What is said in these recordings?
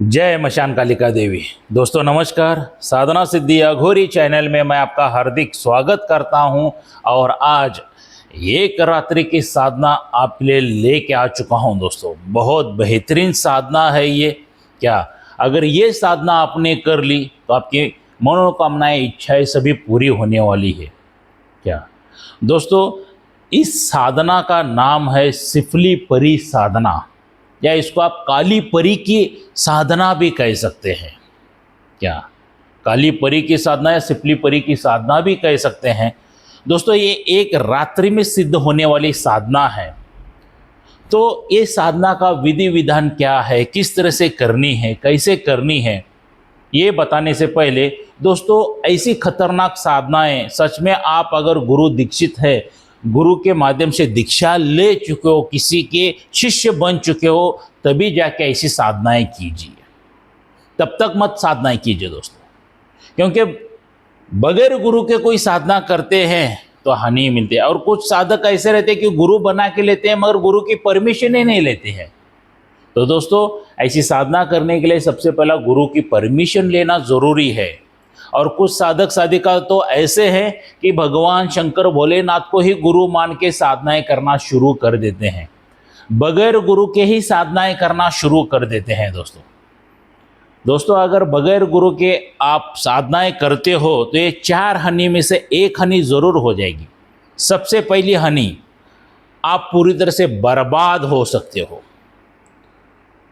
जय मशान कालिका देवी। दोस्तों नमस्कार। साधना सिद्धि अघोरी चैनल में मैं आपका हार्दिक स्वागत करता हूं और आज एक रात्रि की साधना आपके लिए लेके आ चुका हूं। दोस्तों बहुत बेहतरीन साधना है ये। क्या अगर ये साधना आपने कर ली तो आपकी मनोकामनाएं इच्छाएं सभी पूरी होने वाली है। क्या दोस्तों इस साधना का नाम है सिफली परी साधना, या इसको आप काली परी की साधना भी कह सकते हैं। क्या काली परी की साधना या सिफली परी की साधना भी कह सकते हैं। दोस्तों ये एक रात्रि में सिद्ध होने वाली साधना है। तो ये साधना का विधि विधान क्या है, किस तरह से करनी है, कैसे करनी है, ये बताने से पहले दोस्तों ऐसी खतरनाक साधनाएं सच में आप अगर गुरु दीक्षित है, गुरु के माध्यम से दीक्षा ले चुके हो, किसी के शिष्य बन चुके हो, तभी जाके ऐसी साधनाएं कीजिए। तब तक मत साधनाएं कीजिए दोस्तों, क्योंकि बगैर गुरु के कोई साधना करते हैं तो हानि मिलती है। और कुछ साधक ऐसे रहते हैं कि गुरु बना के लेते हैं मगर गुरु की परमिशन ही नहीं लेते हैं। तो दोस्तों ऐसी साधना करने के लिए सबसे पहला गुरु की परमिशन लेना जरूरी है। और कुछ साधक साधिका तो ऐसे हैं कि भगवान शंकर भोलेनाथ को ही गुरु मान के साधनाएं करना शुरू कर देते हैं, बगैर गुरु के ही साधनाएं करना शुरू कर देते हैं। दोस्तों अगर बगैर गुरु के आप साधनाएं करते हो तो ये 4 हानि में से एक हानि जरूर हो जाएगी। सबसे पहली हानि, आप पूरी तरह से बर्बाद हो सकते हो।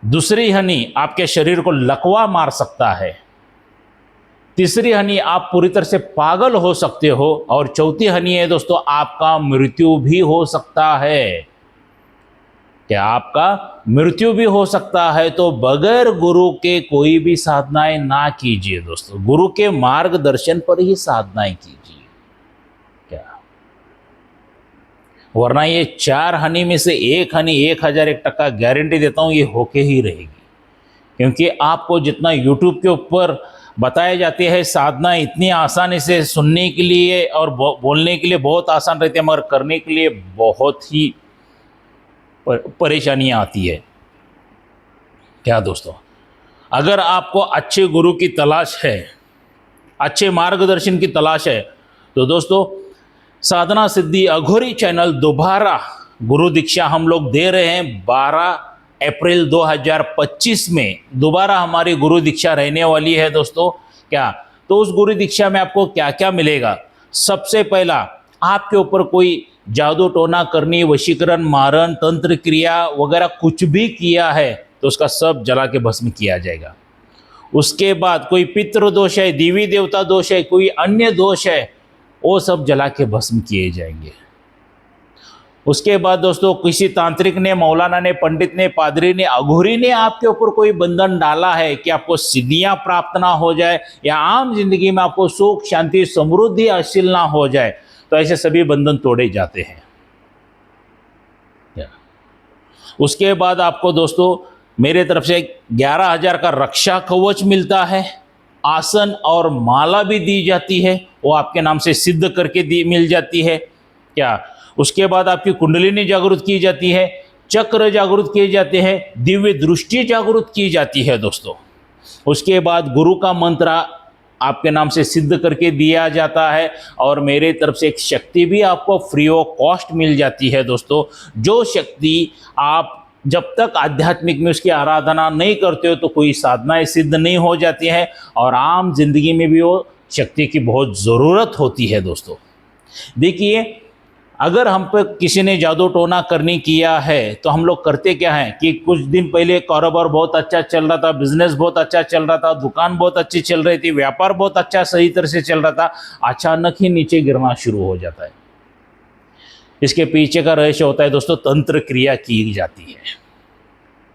दूसरी हानि, आपके शरीर को लकवा मार सकता है। तीसरी हानि, आप पूरी तरह से पागल हो सकते हो। और चौथी हानि है दोस्तों, आपका मृत्यु भी हो सकता है। क्या आपका मृत्यु भी हो सकता है। तो बगैर गुरु के कोई भी साधनाएं ना कीजिए दोस्तों, गुरु के मार्गदर्शन पर ही साधनाएं कीजिए। क्या वरना ये 4 हानि में से एक हानि 1001% गारंटी देता हूं ये होके ही रहेगी। क्योंकि आपको जितना यूट्यूब के ऊपर बताया जाती है साधना इतनी आसानी से सुनने के लिए और बोलने के लिए बहुत आसान रहती है, मगर करने के लिए बहुत ही परेशानियां आती है। क्या दोस्तों अगर आपको अच्छे गुरु की तलाश है, अच्छे मार्गदर्शन की तलाश है, तो दोस्तों साधना सिद्धि अघोरी चैनल दोबारा गुरु दीक्षा हम लोग दे रहे हैं। 12 अप्रैल 2025 में दोबारा हमारी गुरु दीक्षा रहने वाली है दोस्तों। क्या तो उस गुरु दीक्षा में आपको क्या क्या मिलेगा। सबसे पहला, आपके ऊपर कोई जादू टोना करनी, वशीकरण, मारण, तंत्र क्रिया वगैरह कुछ भी किया है तो उसका सब जला के भस्म किया जाएगा। उसके बाद कोई पितृ दोष है, देवी देवता दोष है, कोई अन्य दोष है, वो सब जला के भस्म किए जाएंगे। उसके बाद दोस्तों किसी तांत्रिक ने, मौलाना ने, पंडित ने, पादरी ने, अघोरी ने आपके ऊपर कोई बंधन डाला है कि आपको सिद्धियां प्राप्त ना हो जाए या आम जिंदगी में आपको सुख शांति समृद्धि हासिल ना हो जाए, तो ऐसे सभी बंधन तोड़े जाते हैं। उसके बाद आपको दोस्तों मेरे तरफ से 11,000 का रक्षा कवच मिलता है। आसन और माला भी दी जाती है, वो आपके नाम से सिद्ध करके मिल जाती है। क्या उसके बाद आपकी कुंडलिनी जागृत की जाती है, चक्र जागृत किए जाते हैं, दिव्य दृष्टि जागृत की जाती है दोस्तों। उसके बाद गुरु का मंत्र आपके नाम से सिद्ध करके दिया जाता है और मेरे तरफ से एक शक्ति भी आपको फ्री ऑफ कॉस्ट मिल जाती है दोस्तों। जो शक्ति आप जब तक आध्यात्मिक में उसकी आराधना नहीं करते हो तो कोई साधनाएं सिद्ध नहीं हो जाती हैं और आम जिंदगी में भी वो शक्ति की बहुत ज़रूरत होती है दोस्तों। देखिए अगर हम पे किसी ने जादू टोना करनी किया है तो हम लोग करते क्या हैं कि कुछ दिन पहले कारोबार बहुत अच्छा चल रहा था, बिजनेस बहुत अच्छा चल रहा था, दुकान बहुत अच्छी चल रही थी, व्यापार बहुत अच्छा सही तरह से चल रहा था, अचानक ही नीचे गिरना शुरू हो जाता है। इसके पीछे का रहस्य होता है दोस्तों, तंत्र क्रिया की जाती है।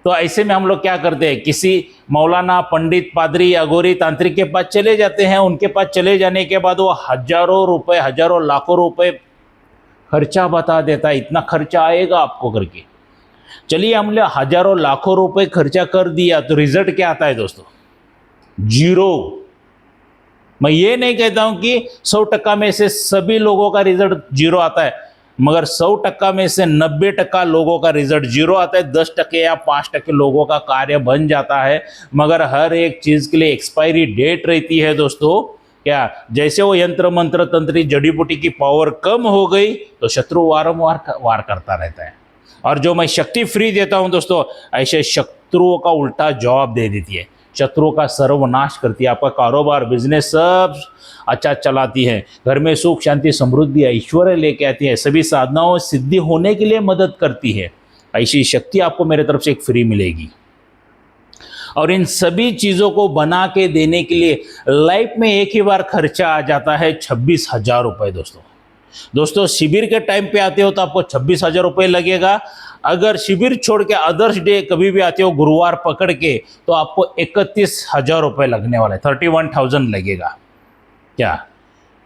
तो ऐसे में हम लोग क्या करते हैं, किसी मौलाना, पंडित, पादरी, अघोरी, तांत्रिक के पास चले जाते हैं। उनके पास चले जाने के बाद वो हजारों रुपए, हजारों लाखों रुपए खर्चा बता देता है, इतना खर्चा आएगा आपको करके। चलिए हमने हजारों लाखों रुपए खर्चा कर दिया तो रिजल्ट क्या आता है दोस्तों, 0। मैं ये नहीं कहता हूं कि 100% में से सभी लोगों का रिजल्ट 0 आता है, मगर 100% में से 90% लोगों का रिजल्ट जीरो आता है, 10% या 5% लोगों का कार्य बन जाता है। मगर हर एक चीज के लिए एक्सपायरी डेट रहती है दोस्तों। क्या जैसे वो यंत्र मंत्र तंत्री जड़ी बूटी की पावर कम हो गई तो शत्रु वारंवार वार करता रहता है। और जो मैं शक्ति फ्री देता हूं दोस्तों, ऐसे शत्रुओं का उल्टा जवाब दे देती है, शत्रुओं का सर्वनाश करती है। आपका कारोबार बिजनेस सब अच्छा चलाती है, घर में सुख शांति समृद्धि ऐश्वर्य लेके आती है, सभी साधनाओं सिद्धि होने के लिए मदद करती है। ऐसी शक्ति आपको मेरे तरफ से एक फ्री मिलेगी। और इन सभी चीज़ों को बना के देने के लिए लाइफ में एक ही बार खर्चा आ जाता है 26,000 रुपये दोस्तों। शिविर के टाइम पे आते हो तो आपको 26,000 रुपये लगेगा। अगर शिविर छोड़ के अदर्स डे कभी भी आते हो गुरुवार पकड़ के, तो आपको 31,000 रुपये लगने वाला है, 31,000 लगेगा। क्या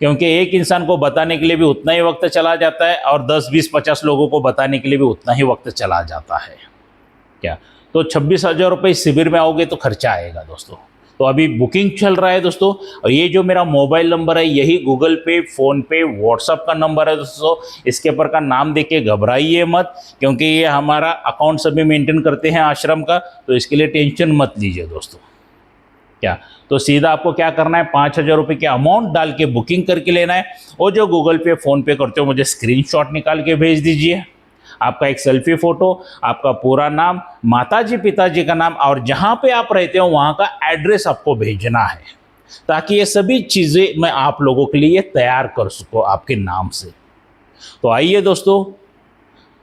क्योंकि एक इंसान को बताने के लिए भी उतना ही वक्त चला जाता है और 10, 20, 50 लोगों को बताने के लिए भी उतना ही वक्त चला जाता है। क्या तो 26,000 रुपये शिविर में आओगे तो खर्चा आएगा दोस्तों। तो अभी बुकिंग चल रहा है दोस्तों। और ये जो मेरा मोबाइल नंबर है, यही गूगल पे, फ़ोन पे, व्हाट्सअप का नंबर है दोस्तों। इसके ऊपर का नाम देख के घबराइए मत, क्योंकि ये हमारा अकाउंट सभी मेंटेन करते हैं आश्रम का, तो इसके लिए टेंशन मत लीजिए दोस्तों। क्या तो सीधा आपको क्या करना है, 5,000 रुपये के अमाउंट डाल के बुकिंग करके लेना है। और जो गूगल पे, फ़ोन पे करते हो, मुझे स्क्रीनशॉट निकाल के भेज दीजिए। आपका एक सेल्फी फ़ोटो, आपका पूरा नाम, माताजी पिताजी का नाम और जहाँ पे आप रहते हो वहाँ का एड्रेस आपको भेजना है, ताकि ये सभी चीज़ें मैं आप लोगों के लिए तैयार कर सकूँ आपके नाम से। तो आइए दोस्तों,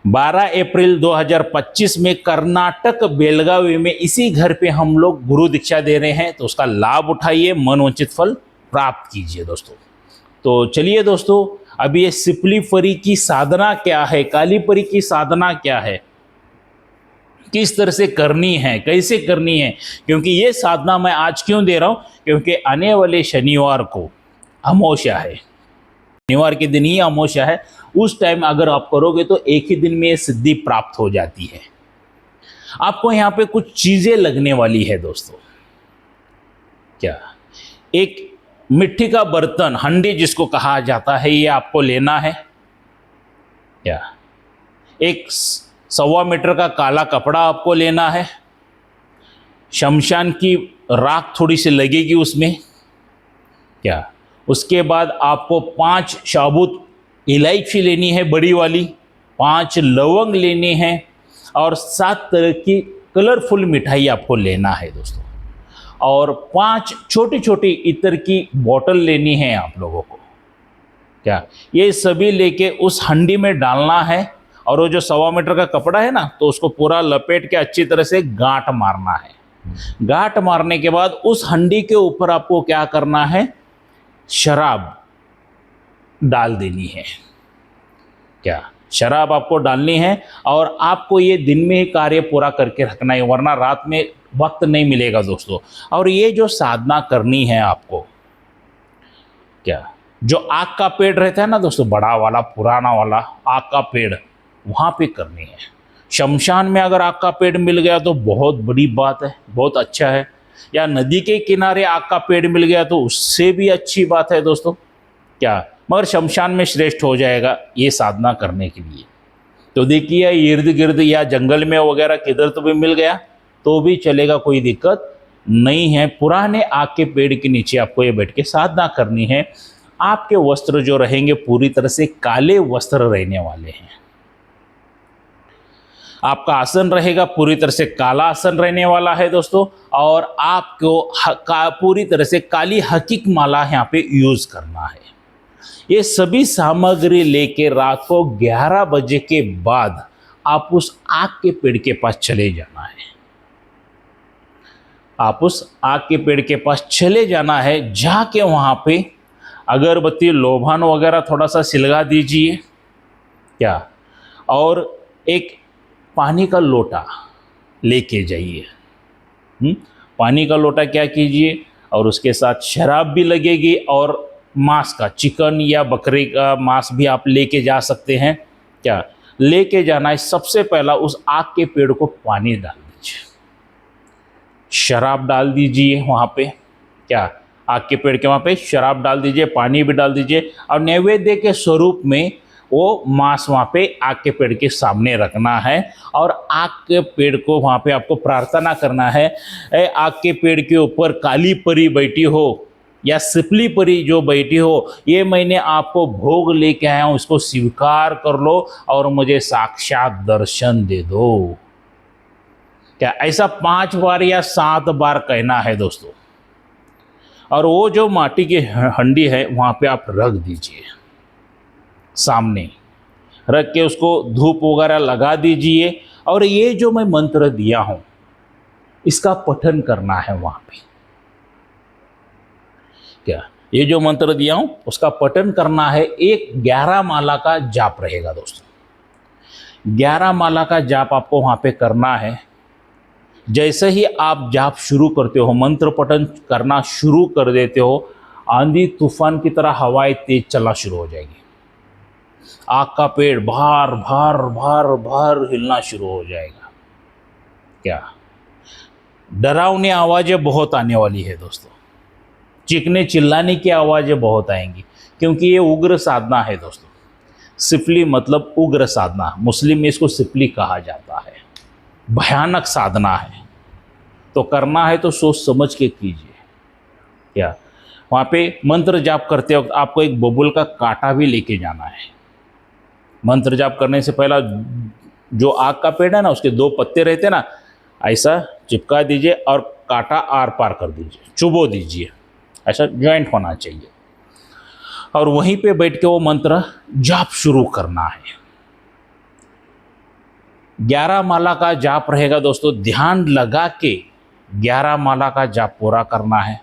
12 अप्रैल 2025 में कर्नाटक बेलगावी में इसी घर पे हम लोग गुरु दीक्षा दे रहे हैं, तो उसका लाभ उठाइए, मनोवांछित फल प्राप्त कीजिए दोस्तों। तो चलिए दोस्तों, अभी ये सिपलीफरी की साधना क्या है, कालीपरी की साधना क्या है, किस तरह से करनी है, कैसे करनी है, क्योंकि ये साधना मैं आज क्यों दे रहा हूँ, क्योंकि आने वाले शनिवार को अमावस्या है, शनिवार के दिन ही अमावस्या है। उस टाइम अगर आप करोगे तो एक ही दिन में ये सिद्धि प्राप्त हो जाती है। आपको यहाँ पे कुछ चीजें लगने वाली है दोस्तों। क्या एक मिट्टी का बर्तन, हंडी जिसको कहा जाता है, ये आपको लेना है। क्या एक 1.25 मीटर का काला कपड़ा आपको लेना है। शमशान की राख थोड़ी सी लगेगी उसमें। क्या उसके बाद आपको 5 साबुत इलायची लेनी है बड़ी वाली, 5 लवंग लेने हैं और 7 तरह की कलरफुल मिठाई आपको लेना है दोस्तों। और 5 छोटी छोटी इत्र की बोतल लेनी है आप लोगों को। क्या ये सभी लेके उस हंडी में डालना है। और वो जो 1.25 मीटर का कपड़ा है ना, तो उसको पूरा लपेट के अच्छी तरह से गांठ मारना है। गांठ मारने के बाद उस हंडी के ऊपर आपको क्या करना है, शराब डाल देनी है। क्या शराब आपको डालनी है और आपको ये दिन में ही कार्य पूरा करके रखना है, वरना रात में वक्त नहीं मिलेगा दोस्तों। और ये जो साधना करनी है आपको, क्या जो आग का पेड़ रहता है ना दोस्तों, बड़ा वाला पुराना वाला आग का पेड़, वहाँ पे करनी है। शमशान में अगर आग का पेड़ मिल गया तो बहुत बड़ी बात है, बहुत अच्छा है। या नदी के किनारे आग का पेड़ मिल गया तो उससे भी अच्छी बात है दोस्तों। क्या मगर शमशान में श्रेष्ठ हो जाएगा ये साधना करने के लिए। तो देखिए, इर्द गिर्द या जंगल में वगैरह किधर तो भी मिल गया तो भी चलेगा, कोई दिक्कत नहीं है। पुराने आग के पेड़ के नीचे आपको ये बैठ के साधना करनी है। आपके वस्त्र जो रहेंगे पूरी तरह से काले वस्त्र रहने वाले हैं। आपका आसन रहेगा पूरी तरह से काला आसन रहने वाला है दोस्तों। और आपको पूरी तरह से काली हकीक माला यहाँ पे यूज करना है। ये सभी सामग्री लेके रात को 11 बजे के बाद आप उस आग के पेड़ के पास चले जाना है। आप उस आग के पेड़ के पास चले जाना है, जाके वहाँ पे अगरबत्ती, लोभान वगैरह थोड़ा सा सिलगा दीजिए। क्या और एक पानी का लोटा लेके जाइए। पानी का लोटा क्या कीजिए, और उसके साथ शराब भी लगेगी और मांस का, चिकन या बकरी का मांस भी आप लेके जा सकते हैं। क्या लेके जाना है, सबसे पहला उस आग के पेड़ को पानी डाल दीजिए, शराब डाल दीजिए वहाँ पे। क्या आग के पेड़ के वहाँ पे शराब डाल दीजिए, पानी भी डाल दीजिए और नैवेद्य के स्वरूप में वो मांस वहाँ पे आग के पेड़ के सामने रखना है और आग के पेड़ को वहाँ पे आपको प्रार्थना करना है, ए आग के पेड़ के ऊपर काली परी बैठी हो या सिपली परी जो बैठी हो, ये मैंने आपको भोग लेके आया हूँ, इसको स्वीकार कर लो और मुझे साक्षात दर्शन दे दो। क्या ऐसा 5 बार या 7 बार कहना है दोस्तों। और वो जो माटी की हंडी है वहाँ पे आप रख दीजिए, सामने रख के उसको धूप वगैरह लगा दीजिए और ये जो मैं मंत्र दिया हूँ इसका पठन करना है वहाँ पे। क्या ये जो मंत्र दिया हूँ उसका पठन करना है। एक 11 माला का जाप रहेगा दोस्तों, 11 माला का जाप आपको वहाँ पे करना है। जैसे ही आप जाप शुरू करते हो, मंत्र पठन करना शुरू कर देते हो, आंधी तूफान की तरह हवाएं तेज चलना शुरू हो जाएगी। आग का पेड़ भार भार भार भार हिलना शुरू हो जाएगा। क्या डरावनी आवाज़ें बहुत आने वाली है दोस्तों, चीखने चिल्लाने की आवाज़ें बहुत आएंगी, क्योंकि ये उग्र साधना है दोस्तों। सिफली मतलब उग्र साधना, मुस्लिम में इसको सिफली कहा जाता है, भयानक साधना है। तो करना है तो सोच समझ के कीजिए। क्या वहाँ पे मंत्र जाप करते वक्त आपको एक बबूल का कांटा भी लेके जाना है। मंत्र जाप करने से पहला जो आग का पेड़ है ना, उसके 2 पत्ते रहते ना, ऐसा चिपका दीजिए और कांटा आर पार कर दीजिए, चुबो दीजिए, ऐसा ज्वाइंट होना चाहिए। और वहीं पे बैठ के वो मंत्र जाप शुरू करना है। 11 माला का जाप रहेगा दोस्तों, ध्यान लगा के 11 माला का जाप पूरा करना है।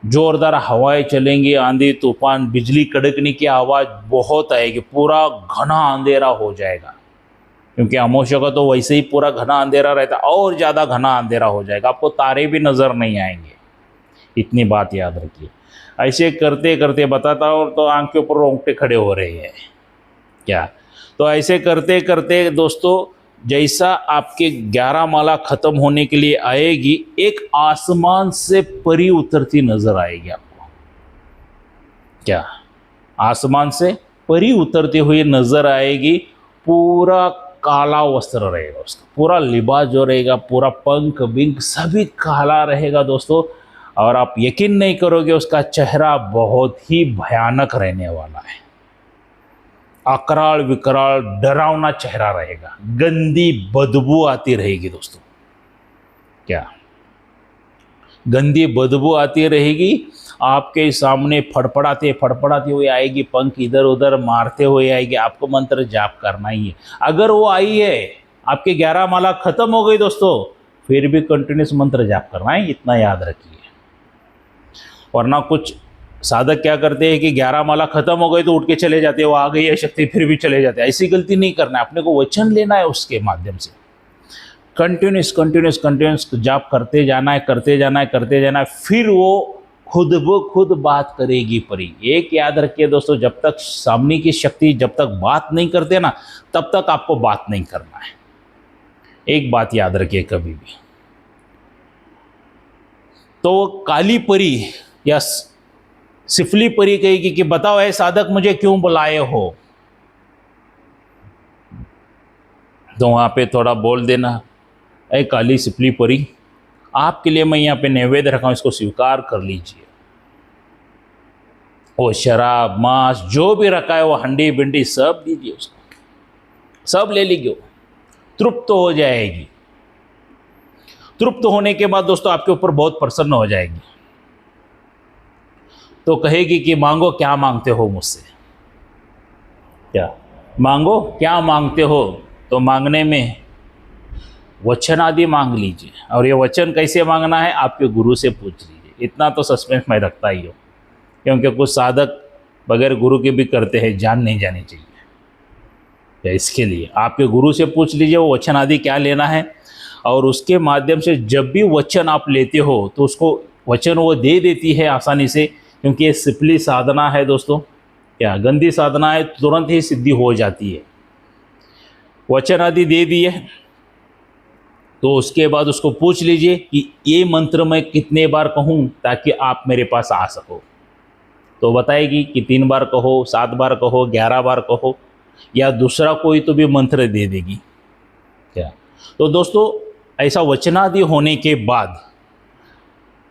जोरदार हवाएं चलेंगी, आंधी तूफान, बिजली कड़कने की आवाज़ बहुत आएगी, पूरा घना अंधेरा हो जाएगा। क्योंकि अमावस्या का तो वैसे ही पूरा घना अंधेरा रहता है, और ज़्यादा घना अंधेरा हो जाएगा, आपको तारे भी नज़र नहीं आएंगे। इतनी बात याद रखिए। ऐसे करते करते बताता हूँ तो आंख के ऊपर रोंगटे खड़े हो रहे हैं। क्या तो ऐसे करते करते दोस्तों, जैसा आपके 11 माला खत्म होने के लिए आएगी, एक आसमान से परी उतरती नजर आएगी आपको। क्या आसमान से परी उतरती हुई नजर आएगी। पूरा काला वस्त्र रहेगा उसका, पूरा लिबास जो रहेगा, पूरा पंख बिंक सभी काला रहेगा दोस्तों। और आप यकीन नहीं करोगे, उसका चेहरा बहुत ही भयानक रहने वाला है। अकराल विकराल डरावना चेहरा रहेगा, गंदी बदबू आती रहेगी दोस्तों। क्या गंदी बदबू आती रहेगी, आपके सामने फड़फड़ाते फड़फड़ाती हुई आएगी, पंख इधर उधर मारते हुए आएगी। आपको मंत्र जाप करना ही है। अगर वो आई है, आपके 11 माला खत्म हो गई दोस्तों, फिर भी कंटिन्यूस मंत्र जाप करना है, इतना याद रखिए। वरना कुछ साधक क्या करते हैं कि 11 माला खत्म हो गई तो उठ के चले जाते हैं, वो आ गई है शक्ति फिर भी चले जाते हैं। ऐसी गलती नहीं करना है, अपने को वचन लेना है उसके माध्यम से। कंटिन्यूस कंटिन्यूस कंटिन्यूस जाप करते जाना है, करते जाना है, करते जाना है, फिर वो खुद ब खुद बात करेगी परी। एक याद रखिए दोस्तों, जब तक सामने की शक्ति जब तक बात नहीं करते ना, तब तक आपको बात नहीं करना है। एक बात याद रखिए कभी भी। तो काली परी या सिफली परी कहेगी कि बताओ ऐ साधक, मुझे क्यों बुलाए हो। तो वहां पे थोड़ा बोल देना, ऐ काली सिफली परी, आपके लिए मैं यहाँ पे नैवेद्य रखा हूं, इसको स्वीकार कर लीजिए। वो शराब मांस जो भी रखा है, वो हंडी बिंडी सब दीजिए उसको, सब ले लीजिए। तृप्त हो जाएगी। तृप्त होने के बाद दोस्तों आपके ऊपर बहुत प्रसन्न हो जाएगी। तो कहेगी कि मांगो, क्या मांगते हो मुझसे। क्या मांगो, क्या मांगते हो। तो मांगने में वचन आदि मांग लीजिए। और ये वचन कैसे मांगना है, आपके गुरु से पूछ लीजिए। इतना तो सस्पेंस में रखता ही हो, क्योंकि कुछ साधक बगैर गुरु के भी करते हैं, जान नहीं जानी चाहिए। या इसके लिए आपके गुरु से पूछ लीजिए वो वचन आदि क्या लेना है, और उसके माध्यम से जब भी वचन आप लेते हो तो उसको वचन वो दे देती है आसानी से। क्योंकि ये सिपली साधना है दोस्तों, क्या गंदी साधना है, तुरंत ही सिद्धि हो जाती है। वचन आदि दे दिए तो उसके बाद उसको पूछ लीजिए कि ये मंत्र मैं कितने बार कहूँ ताकि आप मेरे पास आ सको। तो बताएगी कि 3 बार कहो, 7 बार कहो, 11 बार कहो, या दूसरा कोई तो भी मंत्र दे देगी। क्या तो दोस्तों, ऐसा वचनादि होने के बाद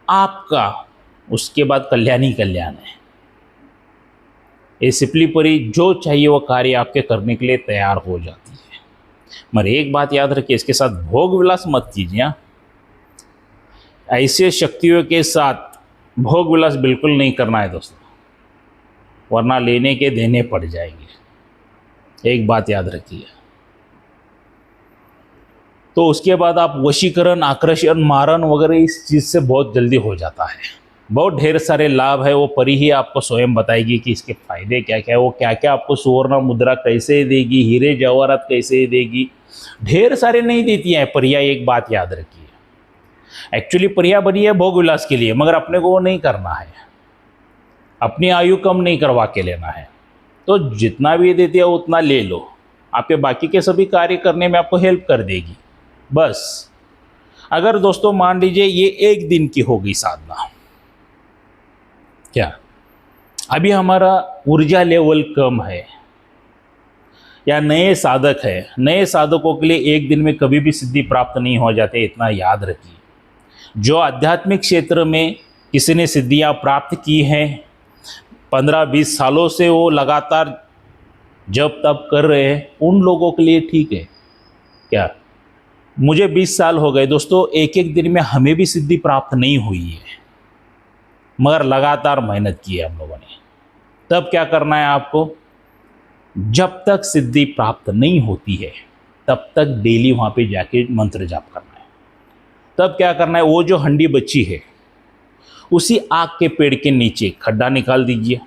आपका उसके बाद कल्याण ही कल्याण है। ये सिपली परी जो चाहिए वो कार्य आपके करने के लिए तैयार हो जाती है। मगर एक बात याद रखिए, इसके साथ भोग विलास मत कीजिए। ऐसे शक्तियों के साथ भोग विलास बिल्कुल नहीं करना है दोस्तों, वरना लेने के देने पड़ जाएंगे। एक बात याद रखिए। तो उसके बाद आप वशीकरण, आकर्षण, मारण वगैरह इस चीज़ से बहुत जल्दी हो जाता है। बहुत ढेर सारे लाभ है, वो परी ही आपको स्वयं बताएगी कि इसके फायदे क्या क्या है, वो क्या क्या आपको सुवर्ण मुद्रा कैसे देगी, हीरे जवाहरात कैसे देगी। ढेर सारे नहीं देती हैं परियां, एक बात याद रखिए। एक्चुअली परियां बनी है भोग विलास के लिए, मगर अपने को वो नहीं करना है, अपनी आयु कम नहीं करवा के लेना है। तो जितना भी देती है उतना ले लो, आपके बाकी के सभी कार्य करने में आपको हेल्प कर देगी बस। अगर दोस्तों मान लीजिए ये एक दिन की हो गई साधना, क्या अभी हमारा ऊर्जा लेवल कम है या नए साधक है, नए साधकों के लिए एक दिन में कभी भी सिद्धि प्राप्त नहीं हो जाते, इतना याद रखिए। जो आध्यात्मिक क्षेत्र में किसी ने सिद्धियां प्राप्त की हैं, 15-20 सालों से वो लगातार जब तब कर रहे हैं, उन लोगों के लिए ठीक है। क्या मुझे 20 साल हो गए दोस्तों, एक एक दिन में हमें भी सिद्धि प्राप्त नहीं हुई है, मगर लगातार मेहनत की है हम लोगों ने। तब क्या करना है आपको, जब तक सिद्धि प्राप्त नहीं होती है तब तक डेली वहाँ पे जाके मंत्र जाप करना है। तब क्या करना है, वो जो हंडी बची है उसी आग के पेड़ के नीचे खड्डा निकाल दीजिए,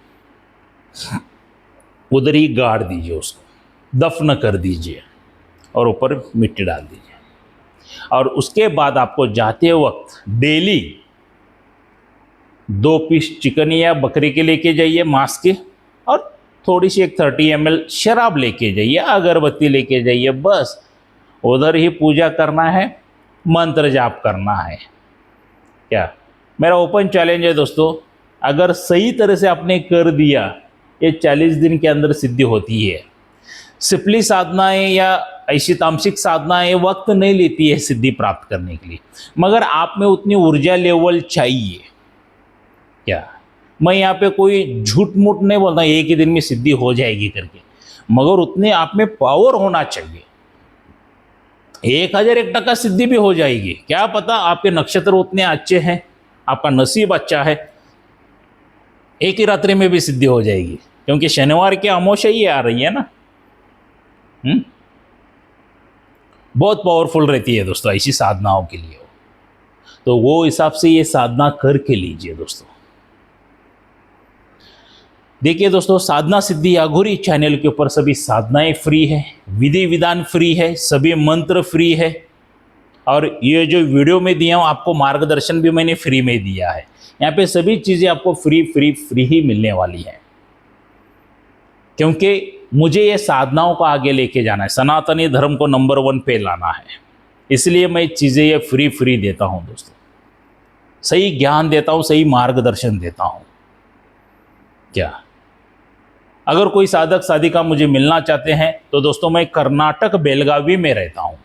उधर ही गाड़ दीजिए, उसको दफन कर दीजिए और ऊपर मिट्टी डाल दीजिए। और उसके बाद आपको जाते वक्त डेली 2 पीस चिकन या बकरी के लेके जाइए, मांस के, और थोड़ी सी एक 30 ml शराब लेके जाइए, अगरबत्ती लेके जाइए। बस उधर ही पूजा करना है, मंत्र जाप करना है। क्या मेरा ओपन चैलेंज है दोस्तों, अगर सही तरह से आपने कर दिया, ये 40 दिन के अंदर सिद्धि होती है। सिपली साधनाएं या ऐसी तामसिक साधनाएं वक्त नहीं लेती है सिद्धि प्राप्त करने के लिए, मगर आप में उतनी ऊर्जा लेवल चाहिए। क्या मैं यहाँ पे कोई झूठ मूठ नहीं बोलता एक ही दिन में सिद्धि हो जाएगी करके, मगर उतने आप में पावर होना चाहिए। 1001% सिद्धि भी हो जाएगी, क्या पता आपके नक्षत्र उतने अच्छे हैं, आपका नसीब अच्छा है, एक ही रात्रि में भी सिद्धि हो जाएगी, क्योंकि शनिवार की अमावस्या ही आ रही है ना। बहुत पावरफुल रहती है दोस्तों ऐसी साधनाओं के लिए। तो वो हिसाब से ये साधना करके लीजिए दोस्तों। देखिए दोस्तों, साधना सिद्धि अघोरी चैनल के ऊपर सभी साधनाएं फ्री है, विधि विधान फ्री है, सभी मंत्र फ्री है, और ये जो वीडियो में दिया हूँ आपको मार्गदर्शन भी मैंने फ्री में दिया है। यहाँ पे सभी चीज़ें आपको फ्री ही मिलने वाली है, क्योंकि मुझे ये साधनाओं को आगे लेके जाना है, सनातनी धर्म को नंबर 1 पे लाना है, इसलिए मैं चीज़ें ये फ्री देता हूँ दोस्तों। सही ज्ञान देता हूँ, सही मार्गदर्शन देता हूँ। क्या अगर कोई साधक साधिका मुझे मिलना चाहते हैं तो दोस्तों मैं कर्नाटक बेलगावी में रहता हूँ।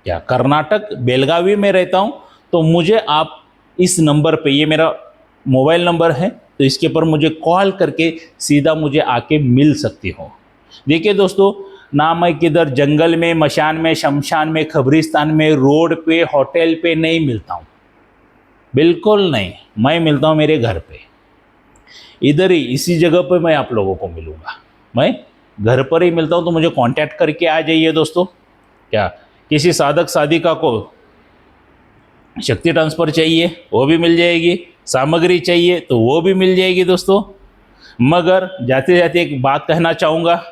क्या कर्नाटक बेलगावी में रहता हूँ, तो मुझे आप इस नंबर पे, ये मेरा मोबाइल नंबर है, तो इसके ऊपर मुझे कॉल करके सीधा मुझे आके मिल सकती हो। देखिए दोस्तों, ना मैं किधर जंगल में, मशान में, शमशान में, खबरिस्तान में, रोड पे, होटल पे नहीं मिलता हूँ, बिल्कुल नहीं। मैं मिलता हूँ मेरे घर पे, इधर ही इसी जगह पे मैं आप लोगों को मिलूँगा। मैं घर पर ही मिलता हूँ, तो मुझे कांटेक्ट करके आ जाइए दोस्तों। क्या किसी साधक साधिका को शक्ति ट्रांसफ़र चाहिए वो भी मिल जाएगी, सामग्री चाहिए तो वो भी मिल जाएगी दोस्तों। मगर जाते जाते एक बात कहना चाहूँगा,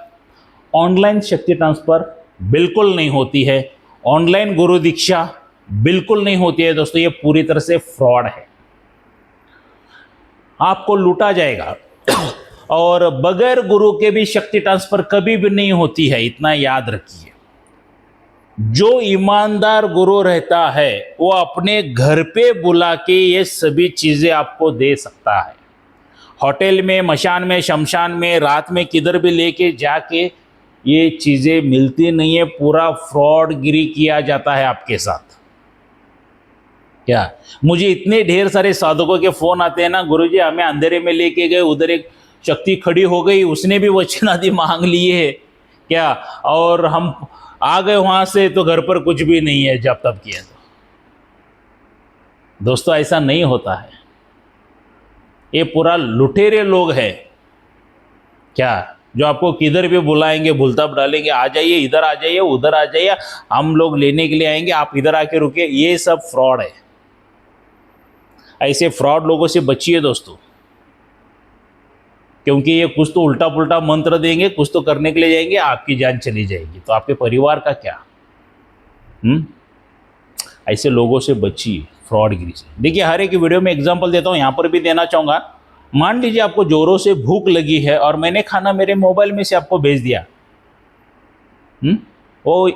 ऑनलाइन शक्ति ट्रांसफ़र बिल्कुल नहीं होती है, ऑनलाइन गुरु दीक्षा बिल्कुल नहीं होती है दोस्तों। ये पूरी तरह से फ्रॉड है, आपको लूटा जाएगा। और बगैर गुरु के भी शक्ति ट्रांसफ़र कभी भी नहीं होती है, इतना याद रखिए। जो ईमानदार गुरु रहता है वो अपने घर पे बुला के ये सभी चीज़ें आपको दे सकता है। होटल में, मशान में, शमशान में, रात में किधर भी लेके जाके ये चीज़ें मिलती नहीं है। पूरा फ्रॉडगिरी किया जाता है आपके साथ। क्या मुझे इतने ढेर सारे साधकों के फोन आते हैं ना, गुरुजी हमें अंधेरे में लेके गए, उधर एक शक्ति खड़ी हो गई, उसने भी वचन आदि मांग लिए है क्या, और हम आ गए वहां से तो घर पर कुछ भी नहीं है जब तब किया। तो दोस्तों ऐसा नहीं होता है, ये पूरा लुटेरे लोग हैं क्या, जो आपको किधर भी बुलाएंगे, भूलता डालेंगे, आ जाइए इधर, आ जाइए उधर, आ जाइए, हम लोग लेने के लिए आएंगे, आप इधर आके रुके। ये सब फ्रॉड है। ऐसे फ्रॉड लोगों से बचिए दोस्तों, क्योंकि ये कुछ तो उल्टा पुल्टा मंत्र देंगे, कुछ तो करने के लिए जाएंगे, आपकी जान चली जाएगी, तो आपके परिवार का क्या। ऐसे लोगों से बचिए, फ्रॉडगिरी से। देखिए हर एक वीडियो में एग्जांपल देता हूँ, यहाँ पर भी देना चाहूँगा। मान लीजिए आपको जोरों से भूख लगी है और मैंने खाना मेरे मोबाइल में से आपको भेज दिया। वो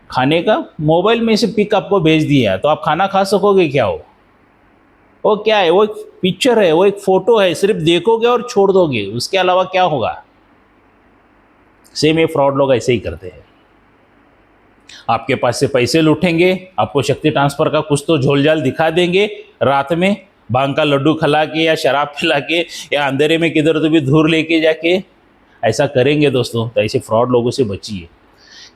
खाने का मोबाइल में से पिक आपको भेज दिया, तो आप खाना खा सकोगे क्या? वो क्या है? वो एक पिक्चर है, वो एक फोटो है, सिर्फ देखोगे और छोड़ दोगे, उसके अलावा क्या होगा? सेम ये फ्रॉड लोग ऐसे ही करते हैं। आपके पास से पैसे लूटेंगे, आपको शक्ति ट्रांसफर का कुछ तो झोलझाल दिखा देंगे, रात में भांग का लड्डू खिला के या शराब पिला के या अंधेरे में किधर तो भी दूर लेके जाके ऐसा करेंगे दोस्तों। तो ऐसे फ्रॉड लोगों से बचिए।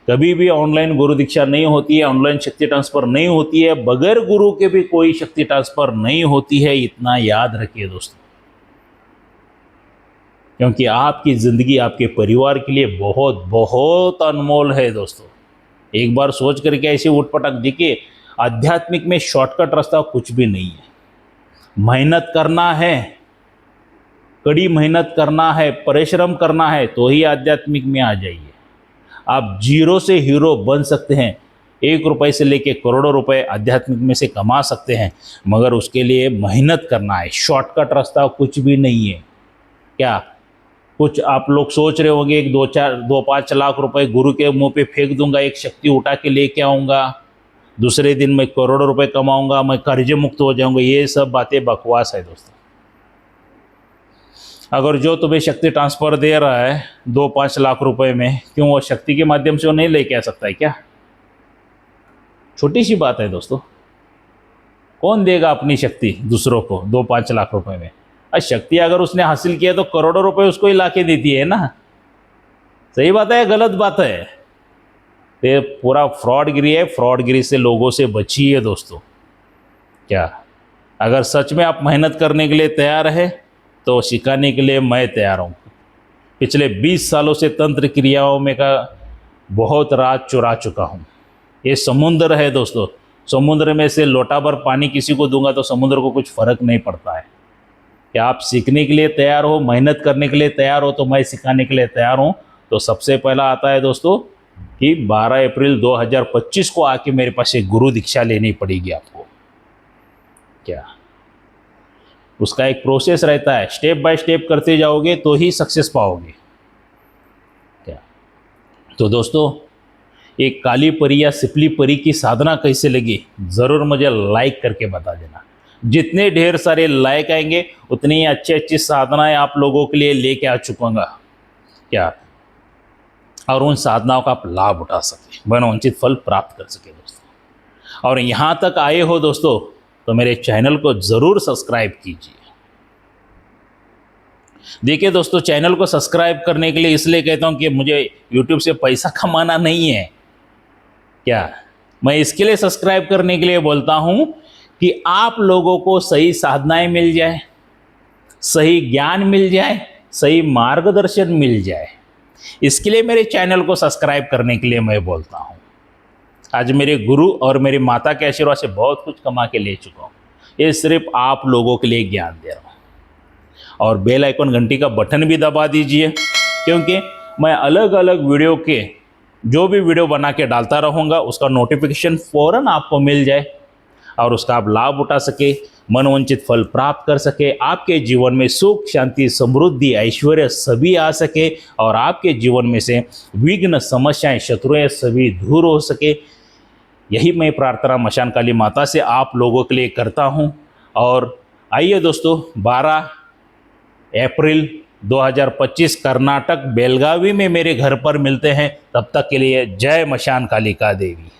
कभी भी ऑनलाइन गुरु दीक्षा नहीं होती है, ऑनलाइन शक्ति ट्रांसफर नहीं होती है, बगैर गुरु के भी कोई शक्ति ट्रांसफर नहीं होती है, इतना याद रखिए दोस्तों। क्योंकि आपकी ज़िंदगी आपके परिवार के लिए बहुत बहुत अनमोल है दोस्तों। एक बार सोच करके ऐसे उठपटक देखिए, आध्यात्मिक में शॉर्टकट रास्ता कुछ भी नहीं है। मेहनत करना है, कड़ी मेहनत करना है, परिश्रम करना है, तो ही आध्यात्मिक में आ जाइए। आप जीरो से हीरो बन सकते हैं, 1 रुपए से लेके करोड़ों रुपए आध्यात्मिक में से कमा सकते हैं, मगर उसके लिए मेहनत करना है। शॉर्टकट रास्ता कुछ भी नहीं है। क्या कुछ आप लोग सोच रहे होंगे, एक 2-5 लाख रुपए गुरु के मुंह पे फेंक दूंगा, एक शक्ति उठा के लेके आऊँगा, दूसरे दिन मैं करोड़ों रुपए कमाऊँगा, मैं कर्ज मुक्त हो जाऊँगा, ये सब बातें बकवास है दोस्तों। अगर जो तुम्हें शक्ति ट्रांसफ़र दे रहा है 2-5 लाख रुपए में, क्यों वो शक्ति के माध्यम से वो नहीं लेके आ सकता है क्या? छोटी सी बात है दोस्तों। कौन देगा अपनी शक्ति दूसरों को 2-5 लाख रुपए में? शक्ति अगर उसने हासिल किया तो करोड़ों रुपए उसको ही ला के देती है ना। सही बात है, गलत बात है? ये पूरा फ्रॉडगिरी है। फ्रॉडगिरी से लोगों से बचिए दोस्तों। क्या अगर सच में आप मेहनत करने के लिए तैयार है तो सिखाने के लिए मैं तैयार हूँ। पिछले 20 सालों से तंत्र क्रियाओं में का बहुत राज चुरा चुका हूँ। ये समुद्र है दोस्तों, समुद्र में से लोटा भर पानी किसी को दूंगा तो समुद्र को कुछ फर्क नहीं पड़ता है। क्या आप सीखने के लिए तैयार हो, मेहनत करने के लिए तैयार हो, तो मैं सिखाने के लिए तैयार हूँ। तो सबसे पहला आता है दोस्तों कि 12 अप्रैल 2025 को आके मेरे पास एक गुरु दीक्षा लेनी पड़ेगी आपको। क्या उसका एक प्रोसेस रहता है, स्टेप बाय स्टेप करते जाओगे तो ही सक्सेस पाओगे। क्या तो दोस्तों, एक काली परी या सिपली परी की साधना कैसे लगी ज़रूर मुझे लाइक करके बता देना। जितने ढेर सारे लाइक आएंगे उतनी अच्छी अच्छी साधनाएं आप लोगों के लिए लेके आ चुकूँगा। क्या और उन साधनाओं का आप लाभ उठा सके, मनोवांछित फल प्राप्त कर सके दोस्तों। और यहाँ तक आए हो दोस्तों तो मेरे चैनल को ज़रूर सब्सक्राइब कीजिए। देखिए दोस्तों, चैनल को सब्सक्राइब करने के लिए इसलिए कहता हूँ कि मुझे यूट्यूब से पैसा कमाना नहीं है। क्या मैं इसके लिए सब्सक्राइब करने के लिए बोलता हूँ कि आप लोगों को सही साधनाएं मिल जाए, सही ज्ञान मिल जाए, सही मार्गदर्शन मिल जाए। इसके लिए मेरे चैनल को सब्सक्राइब करने के लिए मैं बोलता हूँ। आज मेरे गुरु और मेरी माता के आशीर्वाद से बहुत कुछ कमा के ले चुका हूँ। ये सिर्फ आप लोगों के लिए ज्ञान दे रहा हूँ। और बेल आइकन घंटी का बटन भी दबा दीजिए, क्योंकि मैं अलग अलग वीडियो के जो भी वीडियो बना के डालता रहूँगा उसका नोटिफिकेशन फ़ौरन आपको मिल जाए और उसका आप लाभ उठा सके, मनोवांछित फल प्राप्त कर सके, आपके जीवन में सुख, शांति, समृद्धि, ऐश्वर्य सभी आ सके और आपके जीवन में से विघ्न, समस्याएं, शत्रुएं सभी दूर हो सके। यही मैं प्रार्थना मशान काली माता से आप लोगों के लिए करता हूं। और आइए दोस्तों, 12 अप्रैल 2025 कर्नाटक बेलगावी में मेरे घर पर मिलते हैं। तब तक के लिए जय मशान कालिका देवी।